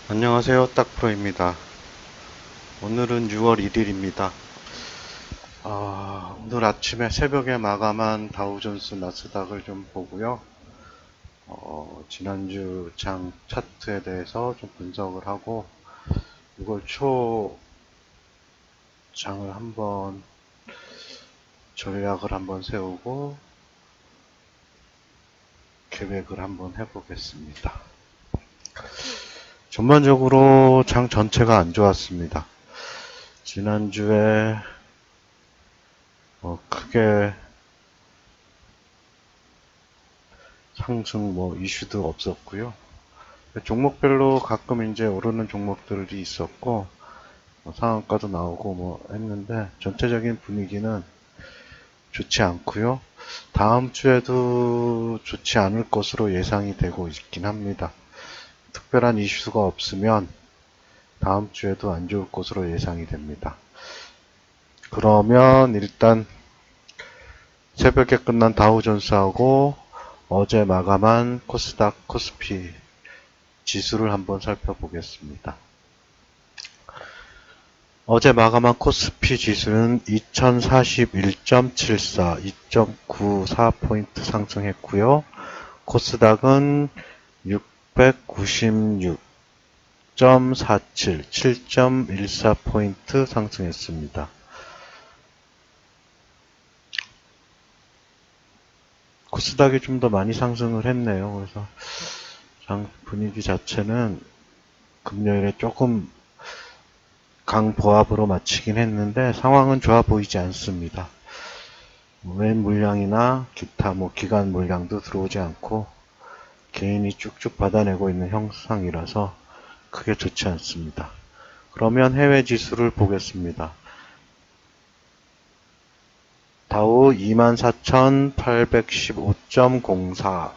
안녕하세요, 딱프로입니다. 오늘은 6월 1일입니다. 오늘 아침에 새벽에 마감한 다우존스 나스닥을 좀 보고요. 지난주 장 차트에 대해서 좀 분석을 하고 6월 초 장을 한번 전략을 한번 세우고 계획을 한번 해보겠습니다. 전반적으로 장 전체가 안 좋았습니다. 지난주에 크게 상승 이슈도 없었고요. 종목별로 가끔 이제 오르는 종목들이 있었고 상한가도 나오고 했는데 전체적인 분위기는 좋지 않고요. 다음 주에도 좋지 않을 것으로 예상이 되고 있긴 합니다. 특별한 이슈가 없으면 다음 주에도 안 좋을 것으로 예상이 됩니다. 그러면 일단 새벽에 끝난 다우존스하고 어제 마감한 코스닥, 코스피 지수를 한번 살펴보겠습니다. 어제 마감한 코스피 지수는 2041.74, 2.94포인트 상승했고요. 코스닥은 696.47, 7.14포인트 상승했습니다. 코스닥이 좀 더 많이 상승을 했네요. 그래서 장 분위기 자체는 금요일에 조금 강보합으로 마치긴 했는데 상황은 좋아 보이지 않습니다. 웬 물량이나 기타 기관 물량도 들어오지 않고 개인이 쭉쭉 받아내고 있는 형상이라서 크게 좋지 않습니다. 그러면 해외 지수를 보겠습니다. 다우 24,815.04,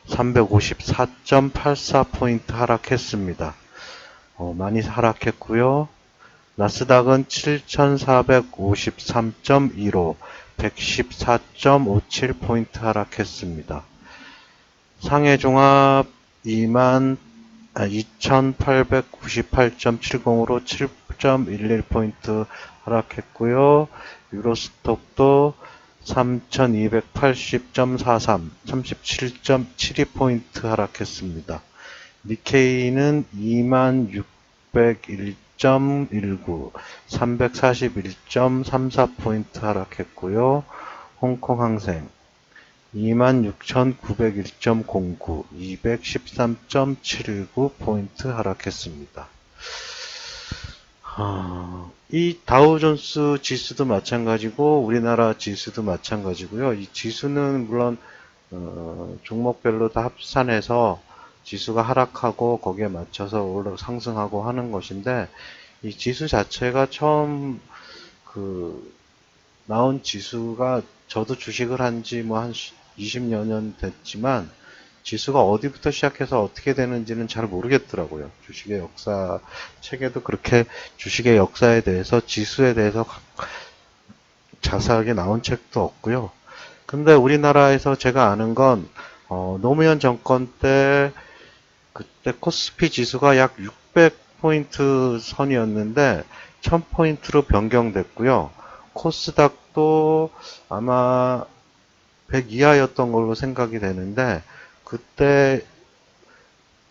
354.84포인트 하락했습니다. 많이 하락했고요. 나스닥은 7,453.15, 114.57포인트 하락했습니다. 상해 종합 2,898.70으로 7.11포인트 하락했고요. 유로스톡도 3,280.43, 37.72포인트 하락했습니다. 니케이는 2601.19, 341.34포인트 하락했고요. 홍콩 항생 26,901.09, 213.79포인트 하락했습니다. 이 다우존스 지수도 마찬가지고 우리나라 지수도 마찬가지고요. 이 지수는 물론 종목별로 다 합산해서 지수가 하락하고 거기에 맞춰서 상승하고 하는 것인데 이 지수 자체가 처음 나온 지수가 저도 주식을 한 지 한 20여 년 됐지만 지수가 어디부터 시작해서 어떻게 되는지는 잘 모르겠더라고요. 주식의 역사 책에도 그렇게 주식의 역사에 대해서 지수에 대해서 자세하게 나온 책도 없고요. 근데 우리나라에서 제가 아는 건 노무현 정권 때 그때 코스피 지수가 약 600포인트 선이었는데 1000포인트로 변경됐고요. 코스닥도 아마 100 이하였던 걸로 생각이 되는데 그때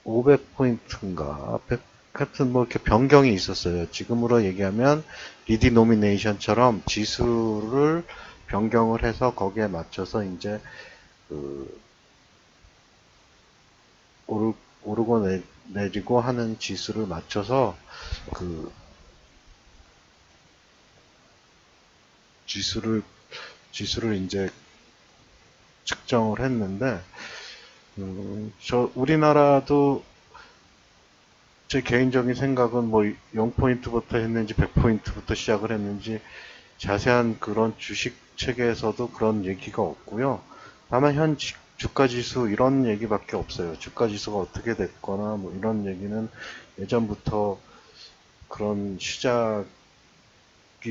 500포인트인가 100, 하여튼 이렇게 변경이 있었어요. 지금으로 얘기하면 리디노미네이션처럼 지수를 변경을 해서 거기에 맞춰서 이제 오르고 내리고 하는 지수를 맞춰서 지수를 이제 측정을 했는데 우리나라도 제 개인적인 생각은 0포인트부터 했는지 100포인트부터 시작을 했는지 자세한 그런 주식 책에서도 그런 얘기가 없고요. 다만 현 주가 지수 이런 얘기밖에 없어요. 주가 지수가 어떻게 됐거나 이런 얘기는 예전부터 그런 시작이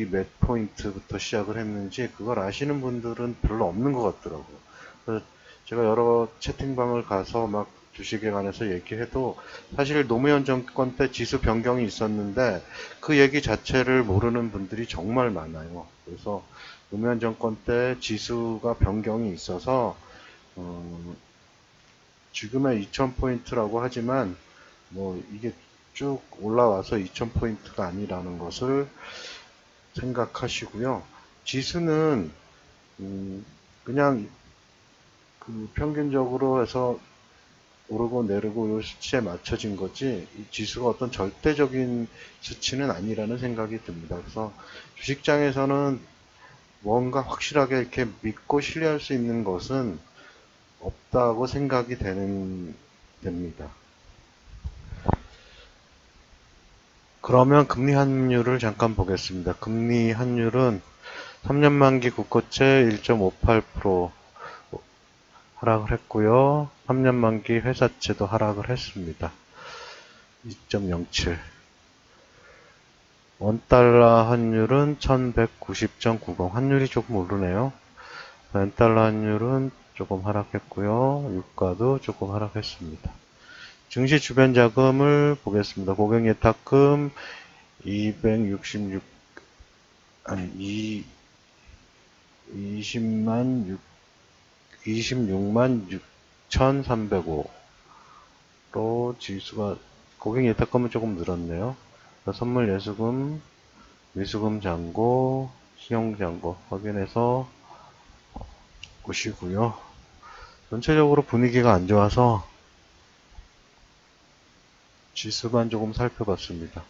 몇 포인트부터 시작을 했는지 그걸 아시는 분들은 별로 없는 것 같더라고요. 그래서 제가 여러 채팅방을 가서 주식에 관해서 얘기해도 사실 노무현 정권 때 지수 변경이 있었는데 그 얘기 자체를 모르는 분들이 정말 많아요. 그래서 노무현 정권 때 지수가 변경이 있어서 지금의 2000포인트라고 하지만 뭐 이게 쭉 올라와서 2000포인트가 아니라는 것을 생각하시고요. 지수는 그냥 그 평균적으로 해서 오르고 내리고 이 수치에 맞춰진 거지 이 지수가 어떤 절대적인 수치는 아니라는 생각이 듭니다. 그래서 주식장에서는 뭔가 확실하게 이렇게 믿고 신뢰할 수 있는 것은 없다고 생각이 됩니다. 그러면 금리 환율을 잠깐 보겠습니다. 금리 환율은 3년 만기 국고채 1.58% 하락을 했고요. 3년 만기 회사채도 하락을 했습니다. 2.07. 원달러 환율은 1190.90. 환율이 조금 오르네요. 원달러 환율은 조금 하락했고요. 유가도 조금 하락했습니다. 증시 주변 자금을 보겠습니다. 고객 예탁금 266, 아니, 26만 6,305로 지수가, 고객 예탁금은 조금 늘었네요. 선물 예수금, 미수금 잔고, 신용 잔고 확인해서 보시고요. 전체적으로 분위기가 안 좋아서 지수만 조금 살펴봤습니다.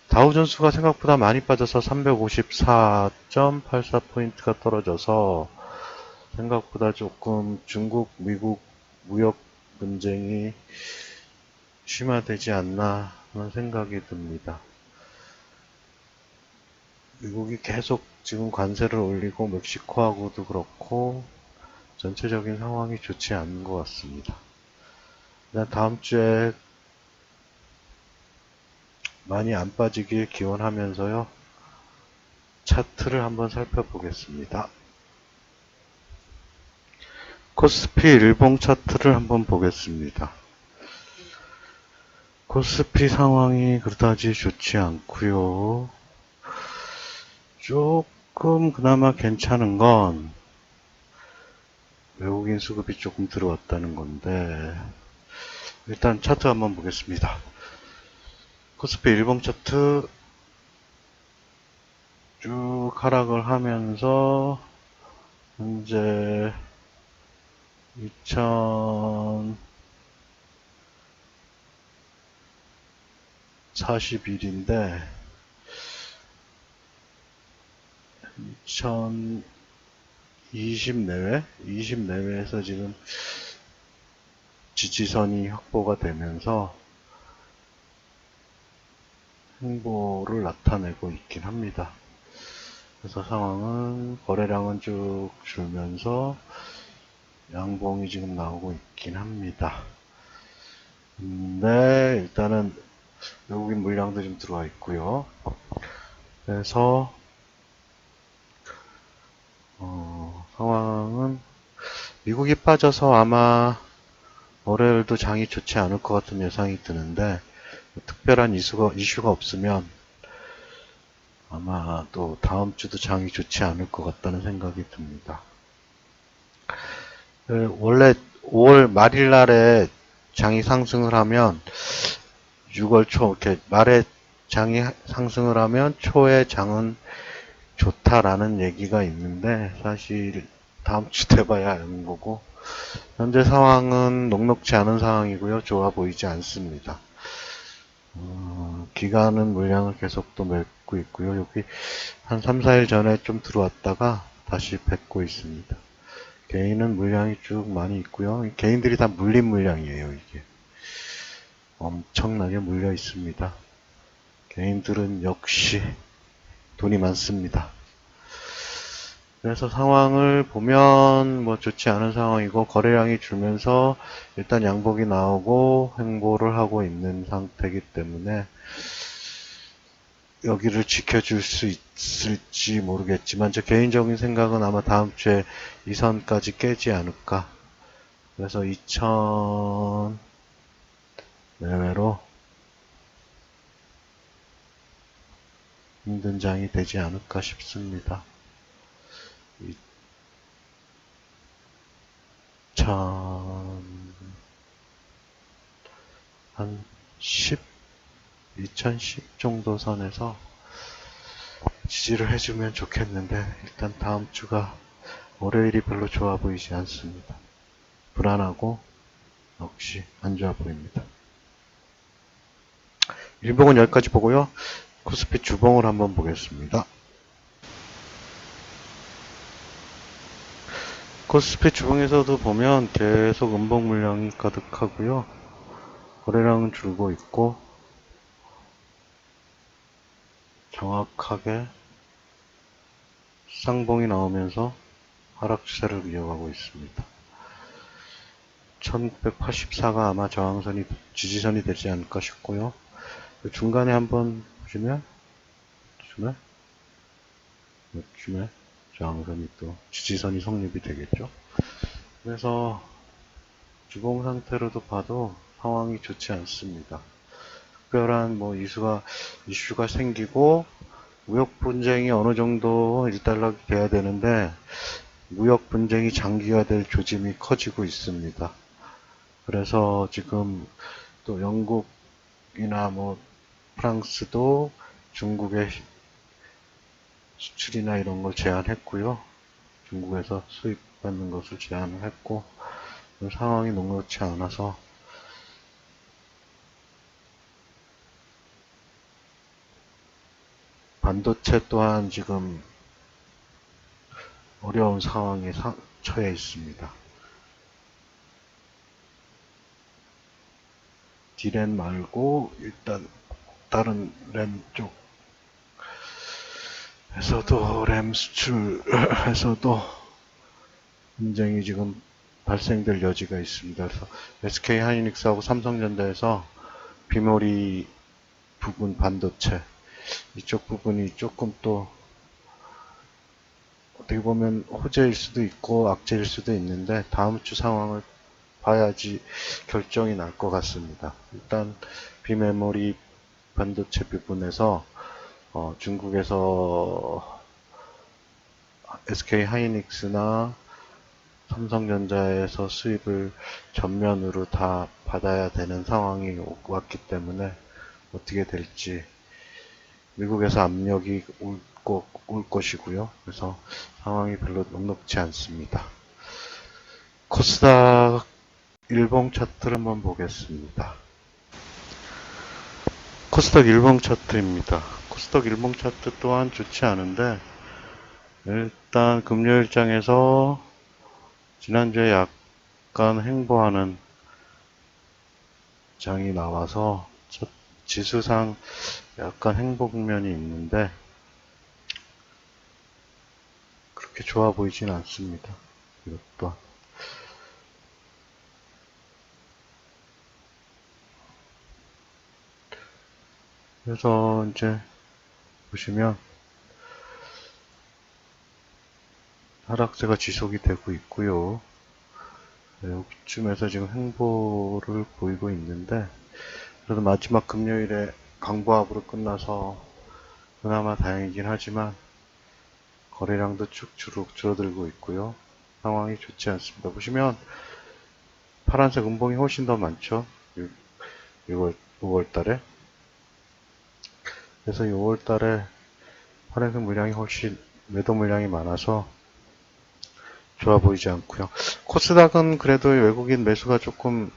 다우존스가 생각보다 많이 빠져서 354.84포인트가 떨어져서 생각보다 조금 중국, 미국 무역 분쟁이 심화되지 않나 하는 생각이 듭니다. 미국이 계속 지금 관세를 올리고 멕시코하고도 그렇고 전체적인 상황이 좋지 않은 것 같습니다. 다음 주에 많이 안 빠지길 기원하면서요. 차트를 한번 살펴보겠습니다. 코스피 일봉 차트를 한번 보겠습니다. 코스피 상황이 그다지 좋지 않고요. 조금 그나마 괜찮은 건 외국인 수급이 조금 들어왔다는 건데 일단 차트 한번 보겠습니다. 코스피 일봉 차트 쭉 하락을 하면서 현재 2041인데 2020 내외? 20 내외에서 지금 지지선이 확보가 되면서 행보를 나타내고 있긴 합니다. 그래서 상황은 거래량은 쭉 줄면서 양봉이 지금 나오고 있긴 합니다. 근데 일단은 외국인 물량도 좀 들어와 있고요. 그래서 상황은 미국이 빠져서 아마 월요일도 장이 좋지 않을 것 같은 예상이 드는데 특별한 이슈가 없으면 아마 또 다음 주도 장이 좋지 않을 것 같다는 생각이 듭니다. 원래 5월 말일 날에 장이 상승을 하면 6월 초 이렇게 말에 장이 상승을 하면 초에 장은 좋다라는 얘기가 있는데 사실 다음 주 돼봐야 아는 거고 현재 상황은 녹록지 않은 상황이고요. 좋아 보이지 않습니다. 기관은 물량을 계속 또 맺고 있고요. 여기 한 3, 4일 전에 좀 들어왔다가 다시 뱉고 있습니다. 개인은 물량이 쭉 많이 있고요. 개인들이 다 물린 물량이에요. 이게 엄청나게 물려 있습니다. 개인들은 역시 돈이 많습니다. 그래서 상황을 보면 뭐 좋지 않은 상황이고 거래량이 줄면서 일단 양복이 나오고 횡보를 하고 있는 상태이기 때문에 여기를 지켜줄 수 있을지 모르겠지만 제 개인적인 생각은 아마 다음 주에 이 선까지 깨지 않을까 그래서 2000 내외로 힘든 장이 되지 않을까 싶습니다. 2010, 2010 정도 선에서 지지를 해주면 좋겠는데 일단 다음 주가 월요일이 별로 좋아 보이지 않습니다. 불안하고 역시 안 좋아 보입니다. 일봉은 여기까지 보고요. 코스피 주봉을 한번 보겠습니다. 코스피 주봉에서도 보면 계속 음봉 물량이 가득하고요. 거래량은 줄고 있고 정확하게 쌍봉이 나오면서 하락 추세를 이어가고 있습니다. 1684가 아마 저항선이 지지선이 되지 않을까 싶고요. 중간에 한번 보시면 요즘에 저항선이 또 지지선이 성립이 되겠죠. 그래서 주봉 상태로도 봐도 상황이 좋지 않습니다. 특별한 뭐 이슈가 생기고 무역 분쟁이 어느 정도 일단락이 돼야 되는데 무역 분쟁이 장기화될 조짐이 커지고 있습니다. 그래서 지금 또 영국이나 뭐 프랑스도 중국의 수출이나 이런 걸 제한했고요. 중국에서 수입받는 것을 제한을 했고 상황이 녹록지 않아서 반도체 또한 지금 어려운 상황에 처해 있습니다. D램 말고 일단 다른 램 쪽에서도 램 수출에서도 분쟁이 지금 발생될 여지가 있습니다. 그래서 SK 하이닉스하고 삼성전자에서 비메모리 부분 반도체 이쪽 부분이 조금 또 어떻게 보면 호재일 수도 있고 악재일 수도 있는데 다음 주 상황을 봐야지 결정이 날 것 같습니다. 일단 비메모리 반도체 부분에서 중국에서 SK 하이닉스나 삼성전자에서 수입을 전면으로 다 받아야 되는 상황이 왔기 때문에 어떻게 될지 미국에서 압력이 올 것이고요. 그래서 상황이 별로 녹록지 않습니다. 코스닥 일봉 차트를 한번 보겠습니다. 코스닥 일봉 차트입니다. 코스닥 일봉 차트 또한 좋지 않은데 일단 금요일장에서 지난주에 약간 횡보하는 장이 나와서 지수상 약간 횡보 국면이 있는데 그렇게 좋아 보이진 않습니다. 이것도 그래서 이제 보시면 하락세가 지속이 되고 있고요. 여기쯤에서 지금 횡보를 보이고 있는데 그래도 마지막 금요일에 강보합으로 끝나서 그나마 다행이긴 하지만 거래량도 쭉 줄어들고 있고요. 상황이 좋지 않습니다. 보시면 파란색 음봉이 훨씬 더 많죠. 6월 달에. 그래서 6월 달에 파란색 물량이 훨씬 매도 물량이 많아서 좋아 보이지 않고요. 코스닥은 그래도 외국인 매수가 조금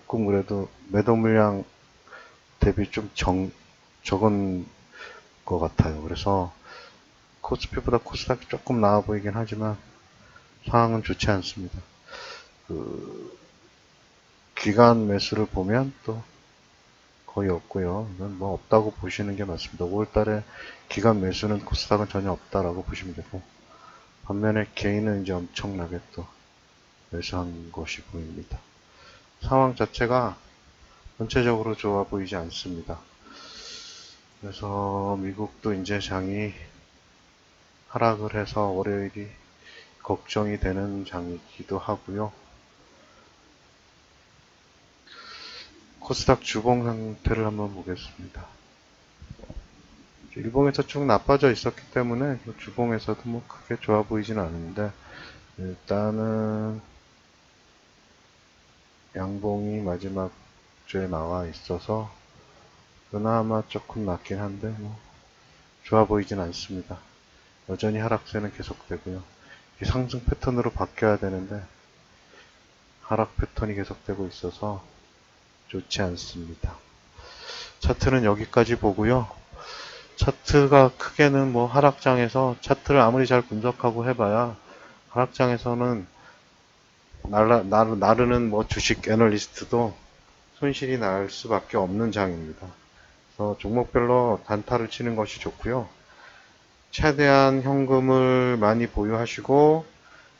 그래도 매도 물량 대비 좀 적은 것 같아요. 그래서 코스피보다 코스닥이 조금 나아 보이긴 하지만 상황은 좋지 않습니다. 기간 매수를 보면 또 거의 없고요. 이건 뭐 없다고 보시는 게 맞습니다. 5월달에 기간 매수는 코스닥은 전혀 없다라고 보시면 되고 반면에 개인은 이제 엄청나게 또 매수한 것이 보입니다. 상황 자체가 전체적으로 좋아 보이지 않습니다. 그래서 미국도 이제 장이 하락을 해서 월요일이 걱정이 되는 장이기도 하고요. 코스닥 주봉 상태를 한번 보겠습니다. 일봉에서 쭉 나빠져 있었기 때문에 주봉에서도 뭐 크게 좋아 보이진 않은데, 일단은 양봉이 마지막 주에 나와 있어서 그나마 조금 낫긴 한데 뭐 좋아 보이진 않습니다. 여전히 하락세는 계속되고요. 이게 상승 패턴으로 바뀌어야 되는데 하락 패턴이 계속되고 있어서 좋지 않습니다. 차트는 여기까지 보고요. 차트가 크게는 뭐 하락장에서 차트를 아무리 잘 분석하고 해봐야 하락장에서는 나르는 뭐 주식 애널리스트도 손실이 날 수밖에 없는 장입니다. 그래서 종목별로 단타를 치는 것이 좋고요. 최대한 현금을 많이 보유하시고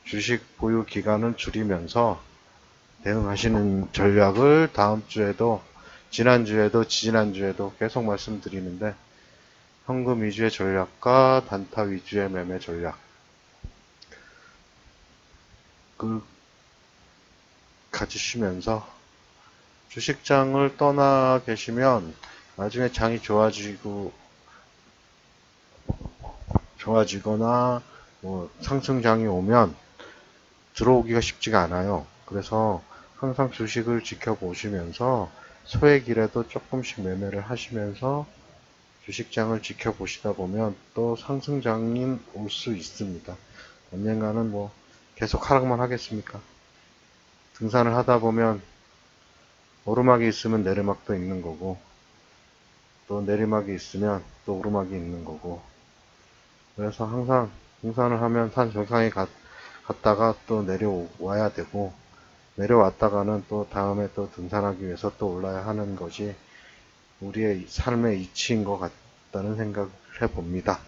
주식 보유 기간을 줄이면서 대응하시는 전략을 다음 주에도, 지난주에도, 지지난주에도 계속 말씀드리는데, 현금 위주의 전략과 단타 위주의 매매 전략, 가지시면서 주식장을 떠나 계시면 나중에 장이 좋아지거나 뭐 상승장이 오면 들어오기가 쉽지가 않아요. 그래서 항상 주식을 지켜보시면서 소액이라도 조금씩 매매를 하시면서 주식장을 지켜보시다 보면 또 상승장이 올 수 있습니다. 언젠가는 뭐 계속 하락만 하겠습니까? 등산을 하다 보면 오르막이 있으면 내리막도 있는 거고, 또 내리막이 있으면 또 오르막이 있는 거고, 그래서 항상 등산을 하면 산 정상에 갔다가 또 내려와야 되고, 내려왔다가는 또 다음에 또 등산하기 위해서 또 올라야 하는 것이 우리의 삶의 이치인 것 같다는 생각을 해봅니다.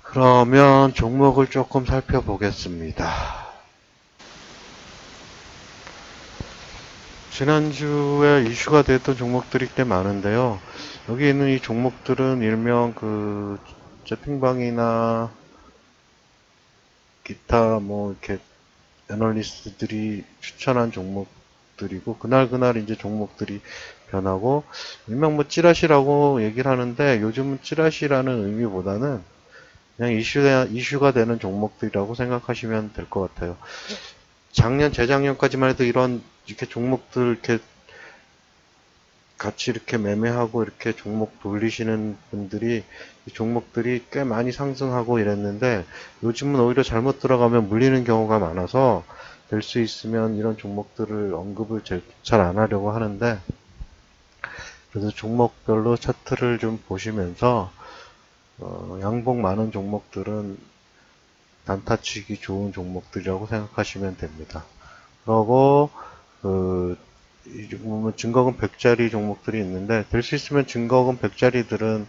그러면 종목을 조금 살펴보겠습니다. 지난주에 이슈가 됐던 종목들이 꽤 많은데요. 여기 있는 이 종목들은 일명 채팅방이나 기타 뭐 이렇게 애널리스트들이 추천한 종목들이고, 그날 이제 종목들이 변하고, 일명 뭐 찌라시라고 얘기를 하는데, 요즘은 찌라시라는 의미보다는 그냥 이슈가 되는 종목들이라고 생각하시면 될 것 같아요. 재작년까지만 해도 이렇게 종목들 이렇게 같이 이렇게 매매하고 이렇게 종목 돌리시는 분들이, 이 종목들이 꽤 많이 상승하고 이랬는데, 요즘은 오히려 잘못 들어가면 물리는 경우가 많아서 될 수 있으면 이런 종목들을 언급을 잘 안 하려고 하는데, 그래서 종목별로 차트를 좀 보시면서 양봉 많은 종목들은 단타치기 좋은 종목들이라고 생각하시면 됩니다. 그리고 증거금 100짜리 종목들이 있는데, 될 수 있으면 증거금 100짜리들은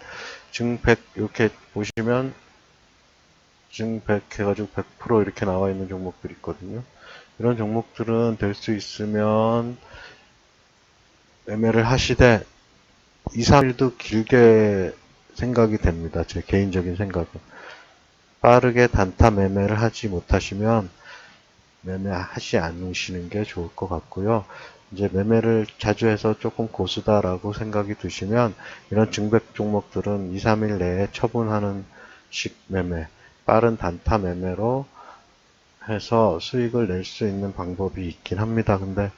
증100 이렇게 보시면 증100 해가지고 100% 이렇게 나와 있는 종목들이 있거든요. 이런 종목들은 될 수 있으면 매매를 하시되 2, 3일도 길게 생각이 됩니다. 제 개인적인 생각은. 빠르게 단타 매매를 하지 못하시면 매매하지 않으시는 게 좋을 것 같고요. 이제 매매를 자주 해서 조금 고수다라고 생각이 드시면 이런 증백 종목들은 2, 3일 내에 처분하는 식 매매, 빠른 단타 매매로 해서 수익을 낼 수 있는 방법이 있긴 합니다. 근데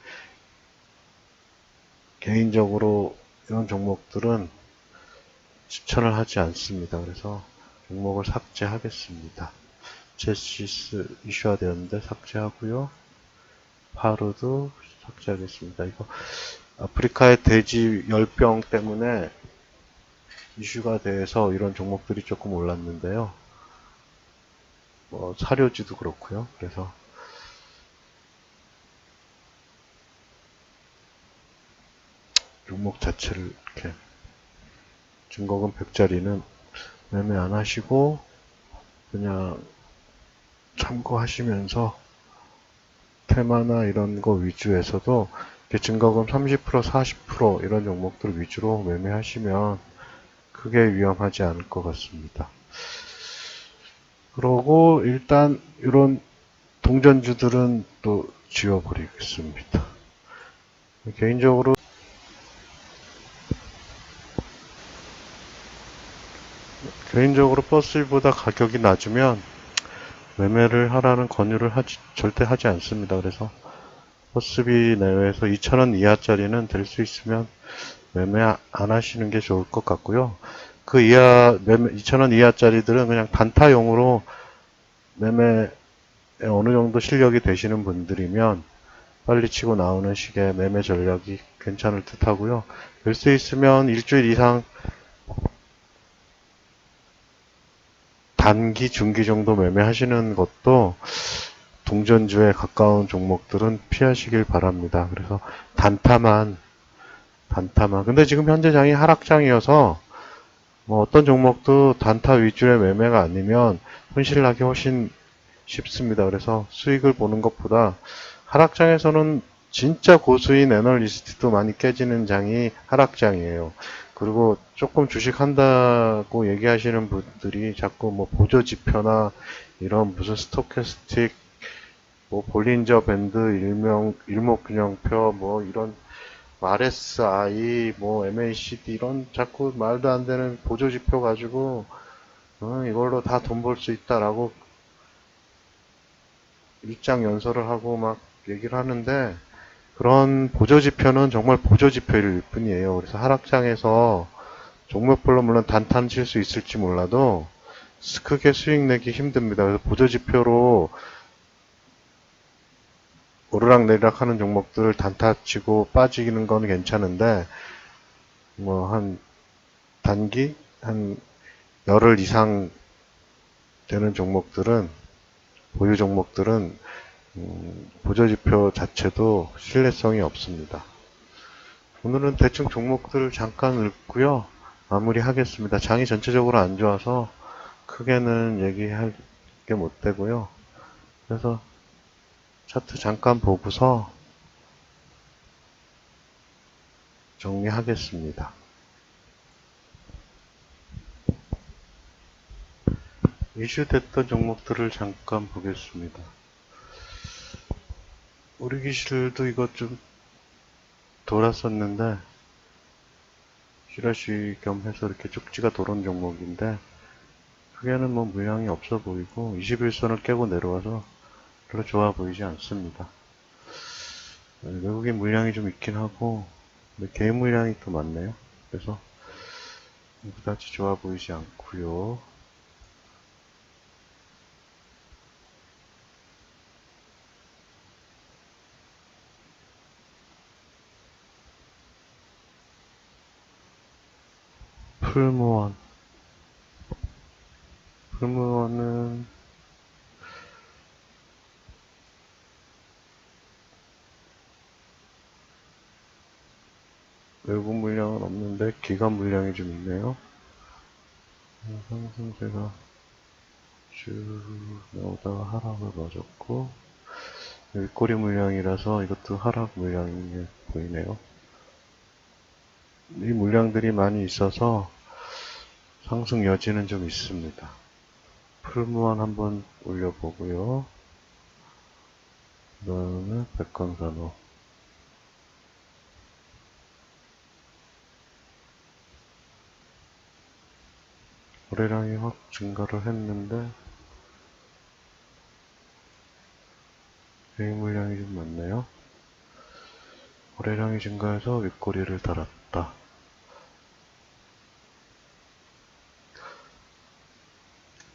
개인적으로 이런 종목들은 추천을 하지 않습니다. 그래서 종목을 삭제하겠습니다. 제시스 이슈화 되었는데 삭제하고요. 파르도 삭제하겠습니다. 이거 아프리카의 돼지 열병 때문에 이슈가 돼서 이런 종목들이 조금 올랐는데요. 뭐 사료지도 그렇고요. 그래서 종목 자체를 이렇게 증거금 100짜리는 매매 안 하시고 그냥 참고하시면서 테마나 이런 거 위주에서도 증거금 30%, 40% 이런 종목들 위주로 매매하시면 크게 위험하지 않을 것 같습니다. 그러고 일단 이런 동전주들은 또 지워버리겠습니다. 개인적으로 개인적으로 버스비보다 가격이 낮으면 매매를 하라는 권유를 절대 하지 않습니다. 그래서 버스비 내외에서 2,000원 이하짜리는 될 수 있으면 매매 안 하시는 게 좋을 것 같고요. 그 이하, 2,000원 이하짜리들은 그냥 단타용으로 매매에 어느 정도 실력이 되시는 분들이면 빨리 치고 나오는 식의 매매 전략이 괜찮을 듯 하고요. 될 수 있으면 일주일 이상 단기, 중기 정도 매매하시는 것도 동전주에 가까운 종목들은 피하시길 바랍니다. 그래서 단타만. 근데 지금 현재 장이 하락장이어서 뭐 어떤 종목도 단타 위주의 매매가 아니면 손실 나기 훨씬 쉽습니다. 그래서 수익을 보는 것보다 하락장에서는 진짜 고수인 애널리스트도 많이 깨지는 장이 하락장이에요. 그리고 조금 주식 한다고 얘기하시는 분들이 자꾸 뭐 보조 지표나 이런 무슨 스토캐스틱, 뭐 볼린저 밴드, 일목균형표, 뭐 이런 RSI, 뭐 MACD 이런 자꾸 말도 안 되는 보조 지표 가지고 이걸로 다 돈 벌 수 있다라고 일장 연설을 하고 막 얘기를 하는데 그런 보조지표는 정말 보조지표일 뿐이에요. 그래서 하락장에서 종목별로 물론 단타는 칠 수 있을지 몰라도 크게 수익 내기 힘듭니다. 그래서 보조지표로 오르락내리락 하는 종목들을 단타 치고 빠지는 건 괜찮은데 뭐 한 단기 한 열흘 이상 되는 종목들은 보유 종목들은 보조지표 자체도 신뢰성이 없습니다. 오늘은 대충 종목들 잠깐 읊고요. 마무리하겠습니다. 장이 전체적으로 안 좋아서 크게는 얘기할 게 못 되고요. 그래서 차트 잠깐 보고서 정리하겠습니다. 이슈됐던 종목들을 잠깐 보겠습니다. 우리 기실도 이것 좀 돌았었는데 시라시 겸 해서 이렇게 쪽지가 돌은 종목인데 크게는 뭐 물량이 없어 보이고 21선을 깨고 내려와서 별로 좋아 보이지 않습니다. 외국인 물량이 좀 있긴 하고 개인 물량이 또 많네요. 그래서 그다지 좋아 보이지 않고요. 풀무원 풀무원은 외국 물량은 없는데 기관 물량이 좀 있네요. 상승세가 쭉 나오다가 하락을 맞았고 윗꼬리 물량이라서 이것도 하락 물량이 보이네요. 이 물량들이 많이 있어서 상승 여지는 좀 있습니다. 풀무원 한번 올려보고요. 그 다음에 백광산호 거래량이 확 증가를 했는데 개인 물량이 좀 많네요. 거래량이 증가해서 윗꼬리를 달았다.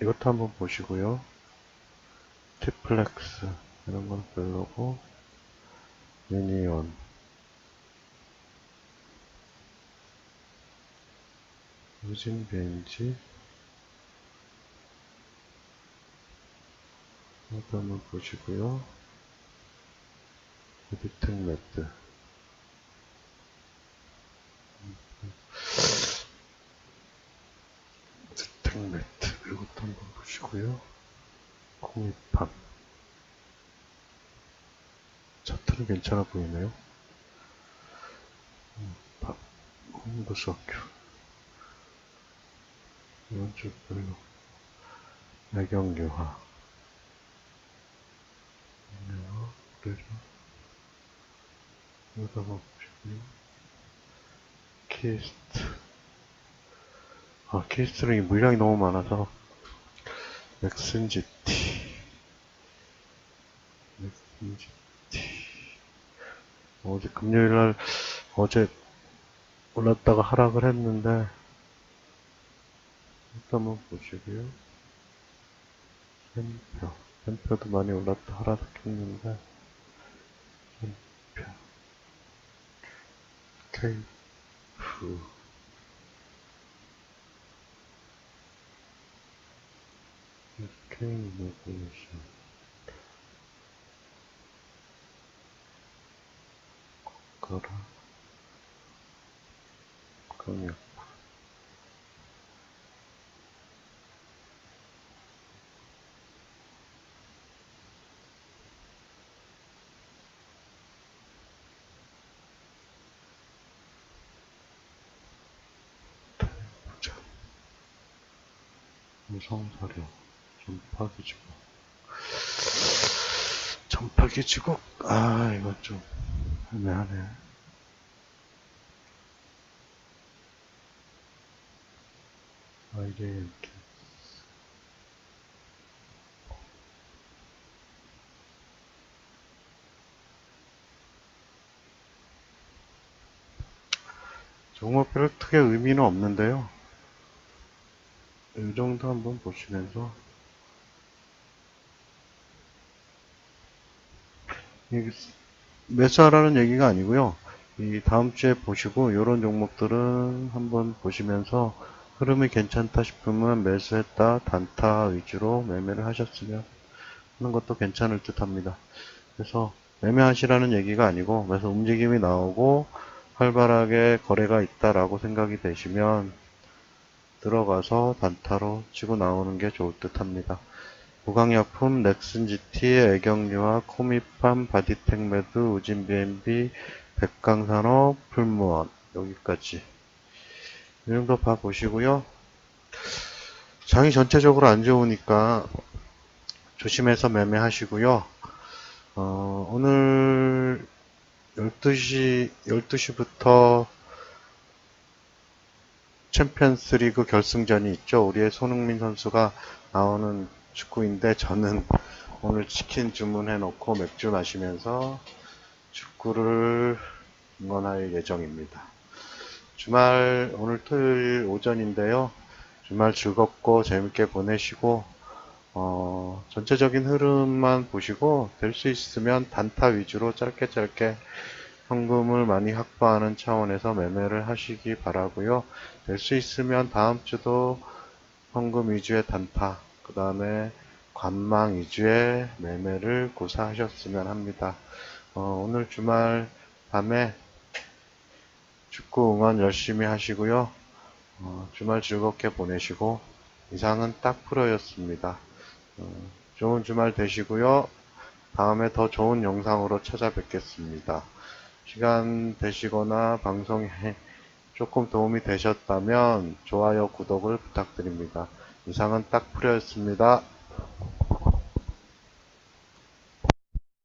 이것도 한번 보시고요. 티플렉스 이런 건 별로고 유니온 유진벤지 이것도 한번 보시고요. 에디텍 매트 에디텍 매트 이것도 한번 보시고요. 공입합 차트는 괜찮아 보이네요. 밥 홍보수학교 이건 좀 별로. 매경유화 그래서 이거다가 보시고요. 키스트 케이스링이 물량이 너무 많아서. 넥슨 GT. 넥슨 GT. 어제 금요일날, 어제 올랐다가 하락을 했는데, 일단 한번 보시고요. 샘표. 샘표도 많이 올랐다 하락했는데, 샘표. 케이프. SK이노베이션. 거라. 강력. 보자. 우성사료. 전파기지국. 전파기지국. 이건 좀 애매하네. 이게 이렇게. 종목별로 크게 의미는 없는데요. 이 정도 한번 보시면서 매수하라는 얘기가 아니고요. 이 다음 주에 보시고 이런 종목들은 한번 보시면서 흐름이 괜찮다 싶으면 매수했다 단타 위주로 매매를 하셨으면 하는 것도 괜찮을 듯 합니다. 그래서 매매하시라는 얘기가 아니고 그래서 움직임이 나오고 활발하게 거래가 있다라고 생각이 되시면 들어가서 단타로 치고 나오는 게 좋을 듯 합니다. 무광약품, 넥슨 GT, 애경유화, 코미팜, 바디텍메드, 우진 B&B, 백강산업, 풀무원 여기까지 이 정도 봐보시고요. 장이 전체적으로 안 좋으니까 조심해서 매매하시고요. 오늘 12시부터 챔피언스 리그 결승전이 있죠. 우리의 손흥민 선수가 나오는 축구인데 저는 오늘 치킨 주문해 놓고 맥주 마시면서 축구를 응원할 예정입니다. 주말 오늘 토요일 오전인데요. 주말 즐겁고 재밌게 보내시고 전체적인 흐름만 보시고 될 수 있으면 단타 위주로 짧게 현금을 많이 확보하는 차원에서 매매를 하시기 바라고요. 될 수 있으면 다음 주도 현금 위주의 단타, 그 다음에 관망 위주의 매매를 고사하셨으면 합니다. 오늘 주말 밤에 축구 응원 열심히 하시고요. 주말 즐겁게 보내시고 이상은 딱 프로였습니다. 좋은 주말 되시고요. 다음에 더 좋은 영상으로 찾아뵙겠습니다. 시간 되시거나 방송에 조금 도움이 되셨다면 좋아요, 구독을 부탁드립니다. 이상은 딱 프로였습니다.